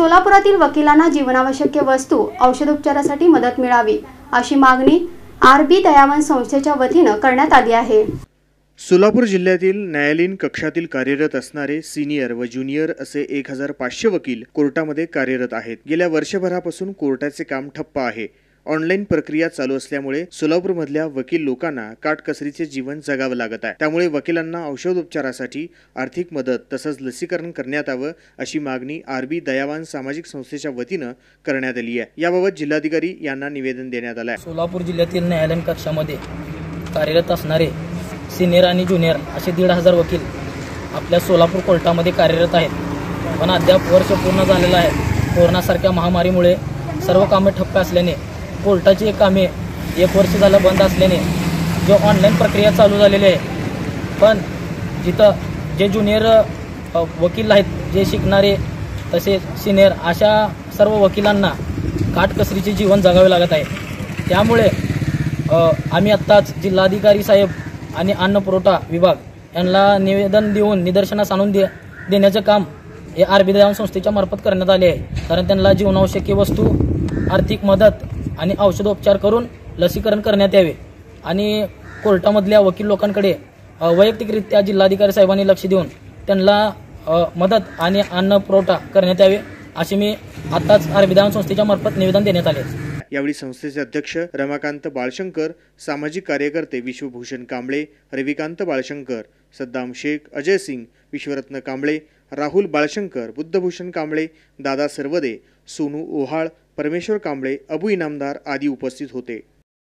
सोलापुरातील वकिलांना जीवनावश्यक वस्तू औषधोपचारासाठी मदत मिळावी अशी मागणी आर.बी. दयावान संस्थेच्या वतीने करण्यात आली आहे। सोलापूर जिल्ह्यातील न्यायालयीन कक्षातील कार्यरत असणारे सिनियर व ज्युनियर असे 1500 वकील कोर्टामध्ये कार्यरत आहेत। गेल्या वर्षभरापासून कोर्टाचे काम ठप्प आहे। ऑनलाईन प्रक्रिया चालू असल्यामुळे सोलापूरमधल्या वकील लोकांना काटकसरीचे जीवन जगावं लागत आहे। त्यामुळे वकिलांना औषधोपचारासाठी आर्थिक मदत तसंच लसीकरण करण्यात यावं अशी मागणी आर.बी. दयावान सामाजिक संस्थेच्या वतीने करण्यात आली आहे। याबाबत जिल्हाधिकारी यांना निवेदन देण्यात आलं आहे। सोलापूर जिल्ह्यातील न्यायालयीन कक्षामध्ये कार्यरत असणारे सिनियर आणि ज्युनियर असे 1,500 वकील आपल्या सोलापूर कोर्टामध्ये कार्यरत आहेत। पण अद्याप वर्ष पूर्ण झालेलं आहे। कोरोनासारख्या महामारीमुळे सर्व कामे ठप्प असल्याने कोर्टाची कामे 1 वर्ष झालं बंद असल्याने जो ऑनलाईन प्रक्रिया चालू झालेली आहे, पण जिथं जे ज्युनियर वकील आहेत, जे शिकणारे तसेच सिनियर अशा सर्व वकिलांना काटकसरीचे जीवन जगावे लागत आहे। त्यामुळे आम्ही आत्ताच जिल्हाधिकारी साहेब आणि अन्न पुरवठा विभाग यांना निवेदन देऊन निदर्शनास आणून देण्याचे काम हे आर.बी. दयावान संस्थेच्या मार्फत करण्यात आले आहे। कारण त्यांना जीवनावश्यक वस्तू, आर्थिक मदत आणि औषधोपचार करून लसीकरण करण्यात यावे आणि कोर्टामधल्या वकील लोकांकडे वैयक्तिकरित्या जिल्हाधिकारी साहेबांनी लक्ष देऊन त्यांना मदत आणि अन्न पुरवठा करण्यात यावे असे मी आताच आर.बी. दयावान संस्थेच्या मार्फत निवेदन देण्यात आले। यावेळी संस्थेचे अध्यक्ष रमाकांत बाळशंकर, सामाजिक कार्यकर्ते विश्वभूषण कांबळे, रविकांत बाळशंकर, सद्दाम शेख, अजय सिंग, विश्वरत्न कांबळे, राहुल बाळशंकर, बुद्धभूषण कांबळे, दादा सरवदे, सोनू ओहाळ, परमेश्वर कांबळे, अबू इनामदार आदी उपस्थित होते।